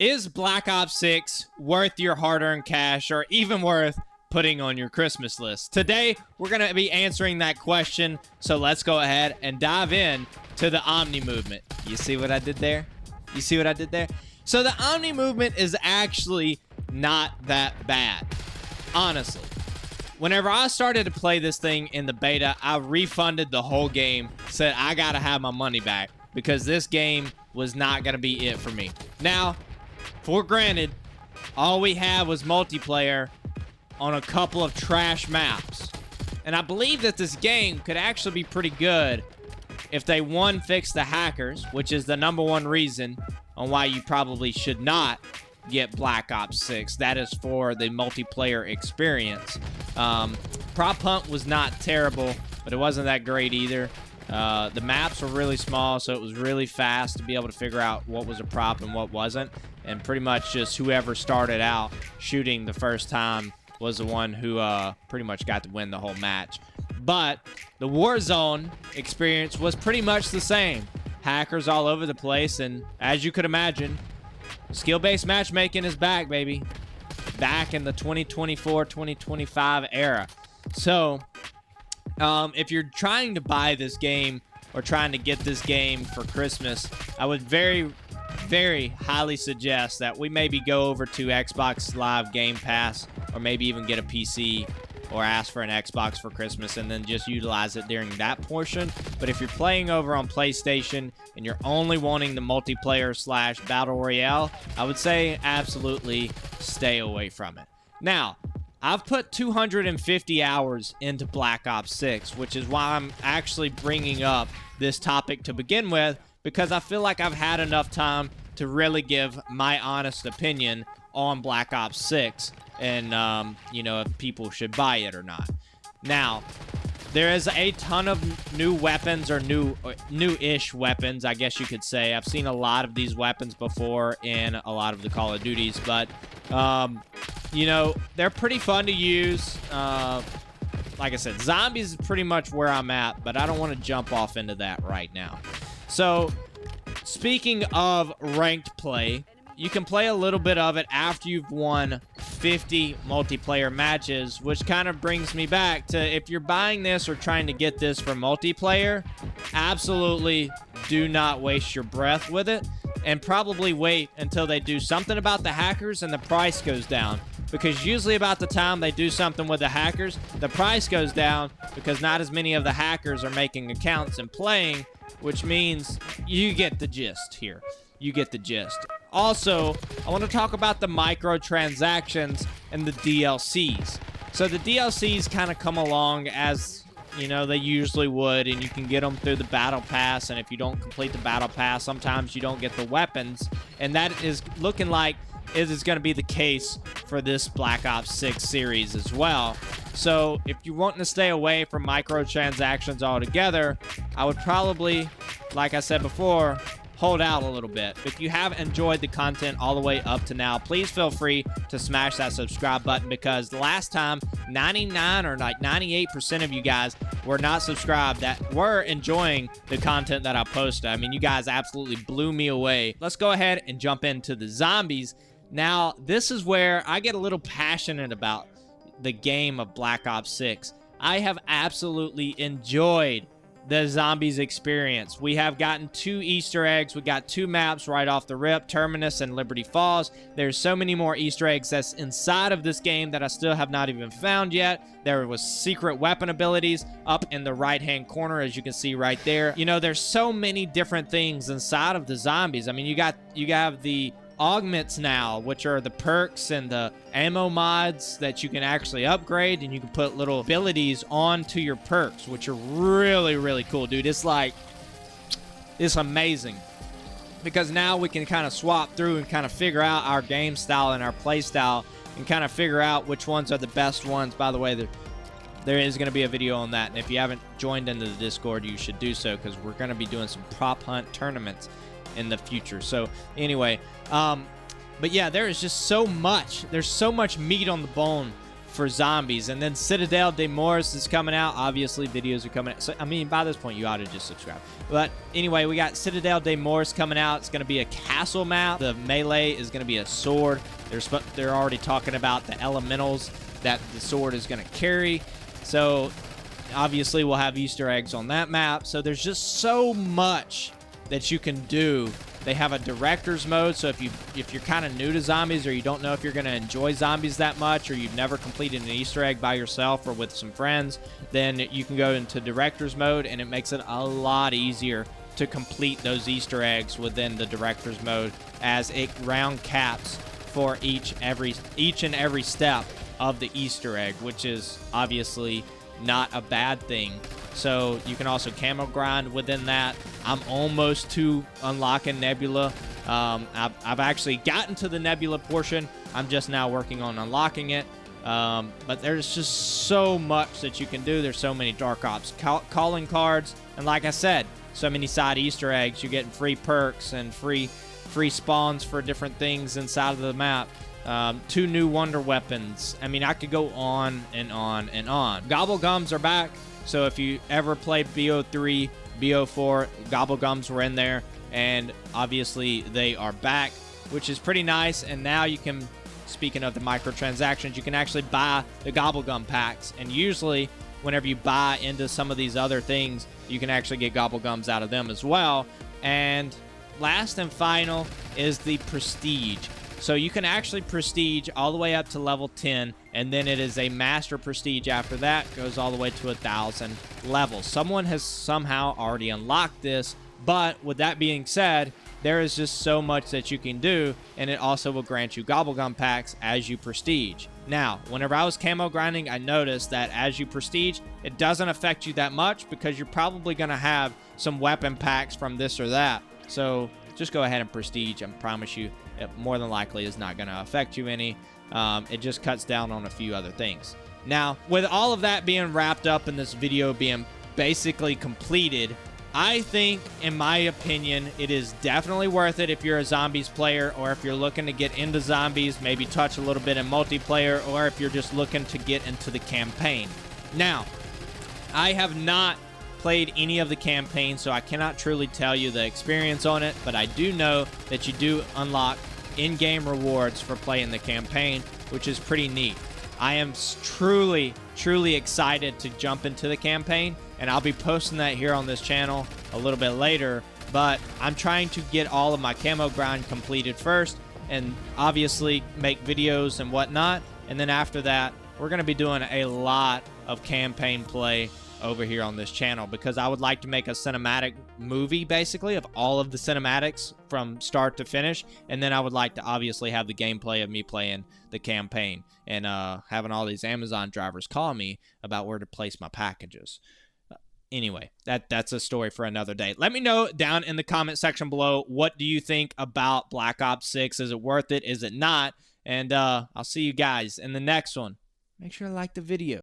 Is Black Ops 6 worth your hard-earned cash or even worth putting on your Christmas list? Today, we're going to be answering that question, so let's go ahead and dive in to the Omni movement. You see what I did there? You see what I did there? So the Omni movement is actually not that bad, honestly. Whenever I started to play this thing in the beta, I refunded the whole game, said I got to have my money back because this game was not going to be it for me. Now, for granted, all we had was multiplayer on a couple of trash maps. And I believe that this game could actually be pretty good if they, one, fix the hackers, which is the #1 reason on why you probably should not get Black Ops 6. That is for the multiplayer experience. Prop hunt was not terrible, but it wasn't that great either. The maps were really small, so it was really fast to be able to figure out what was a prop and what wasn't. And pretty much just whoever started out shooting the first time was the one who pretty much got to win the whole match. But the Warzone experience was pretty much the same. Hackers all over the place, and as you could imagine, skill-based matchmaking is back, baby. Back in the 2024-2025 era. So, if you're trying to buy this game or trying to get this game for Christmas, I would very highly suggest that we maybe go over to Xbox Live Game Pass or maybe even get a PC or ask for an Xbox for Christmas and then just utilize it during that portion. But if you're playing over on PlayStation and you're only wanting the multiplayer / Battle Royale, I would say absolutely stay away from it. Now, I've put 250 hours into Black Ops 6, which is why I'm actually bringing up this topic to begin with, because I feel like I've had enough time to really give my honest opinion on Black Ops 6 and, you know, if people should buy it or not. Now, there is a ton of new weapons or new-ish weapons, I guess you could say. I've seen a lot of these weapons before in a lot of the Call of Duties, but, you know, they're pretty fun to use. Like I said, zombies is pretty much where I'm at, but I don't want to jump off into that right now. So, speaking of ranked play, you can play a little bit of it after you've won 50 multiplayer matches, which kind of brings me back to, if you're buying this or trying to get this for multiplayer, absolutely do not waste your breath with it, and probably wait until they do something about the hackers and the price goes down. Because usually about the time they do something with the hackers, the price goes down because not as many of the hackers are making accounts and playing, which means you get the gist here. You get the gist. Also, I want to talk about the microtransactions and the DLCs. So the DLCs kind of come along as, you know, they usually would, and you can get them through the Battle Pass, and if you don't complete the Battle Pass, sometimes you don't get the weapons, and that is looking like it is going to be the case for this Black Ops 6 series as well. So if you're wanting to stay away from microtransactions altogether, I would probably, like I said before, hold out a little bit. If you have enjoyed the content all the way up to now, please feel free to smash that subscribe button, because the last time 99 or like 98% of you guys were not subscribed that were enjoying the content that I posted. I mean, you guys absolutely blew me away. Let's go ahead and jump into the zombies. Now, this is where I get a little passionate about the game of Black Ops 6. I have absolutely enjoyed the zombies experience. We have gotten 2 Easter eggs. We got 2 maps right off the rip, Terminus and Liberty Falls. There's so many more Easter eggs that's inside of this game that I still have not even found yet. There was secret weapon abilities up in the right-hand corner, as you can see right there. You know, there's so many different things inside of the zombies. I mean, you have the augments now, which are the perks and the ammo mods that you can actually upgrade, and you can put little abilities onto your perks, which are really cool, dude. It's like, it's amazing, because now we can kind of swap through and kind of figure out our game style and our play style and kind of figure out which ones are the best ones. By the way, there is going to be a video on that, and if you haven't joined into the Discord, you should do so, because we're going to be doing some prop hunt tournaments in the future. So anyway, but yeah, there is just so much. There's so much meat on the bone for zombies. And then Citadelle de Mortz is coming out. Obviously, videos are coming out. So, I mean, by this point, you ought to just subscribe. But anyway, we got Citadelle de Mortz coming out. It's going to be a castle map. The melee is going to be a sword. They're already talking about the elementals that the sword is going to carry. So, obviously, we'll have Easter eggs on that map. So, there's just so much that you can do. They have a director's mode, so if you're kind of new to zombies, or you don't know if you're going to enjoy zombies that much, or you've never completed an Easter egg by yourself or with some friends, then you can go into director's mode, and it makes it a lot easier to complete those Easter eggs within the director's mode, as it round caps for each and every step of the Easter egg, which is obviously not a bad thing. So you can also camo grind within that. I'm almost to unlocking Nebula. I've actually gotten to the Nebula portion. I'm just now working on unlocking it. But there's just so much that you can do. There's so many Dark Ops calling cards. And like I said, so many side Easter eggs. You're getting free perks and free spawns for different things inside of the map. 2 new wonder weapons. I mean, I could go on and on and on. Gobblegums are back. So if you ever played BO3, BO4, Gobblegums were in there, and obviously they are back, which is pretty nice. And now you can, speaking of the microtransactions, you can actually buy the Gobblegum packs. And usually whenever you buy into some of these other things, you can actually get Gobblegums out of them as well. And last and final is the Prestige. So you can actually prestige all the way up to level 10, and then it is a master prestige after that, goes all the way to 1,000 levels. Someone has somehow already unlocked this, but with that being said, there is just so much that you can do, and it also will grant you Gobblegum packs as you prestige. Now, whenever I was camo grinding, I noticed that as you prestige, it doesn't affect you that much because you're probably going to have some weapon packs from this or that. So just go ahead and prestige. I promise you, it more than likely is not going to affect you any. It just cuts down on a few other things. Now, with all of that being wrapped up and this video being basically completed, I think, in my opinion, it is definitely worth it if you're a zombies player, or if you're looking to get into zombies, maybe touch a little bit in multiplayer, or if you're just looking to get into the campaign. Now, I have not played any of the campaign, so I cannot truly tell you the experience on it, but I do know that you do unlock in-game rewards for playing the campaign, which is pretty neat. I am truly excited to jump into the campaign, and I'll be posting that here on this channel a little bit later, but I'm trying to get all of my camo grind completed first, and obviously make videos and whatnot, and then after that, we're going to be doing a lot of campaign play over here on this channel, because I would like to make a cinematic movie basically of all of the cinematics from start to finish, and then I would like to obviously have the gameplay of me playing the campaign and having all these Amazon drivers call me about where to place my packages. Anyway, that's a story for another day. Let me know down in the comment section below, what do you think about Black Ops 6? Is it worth it? Is it not? And I'll see you guys in the next one. Make sure to like the video.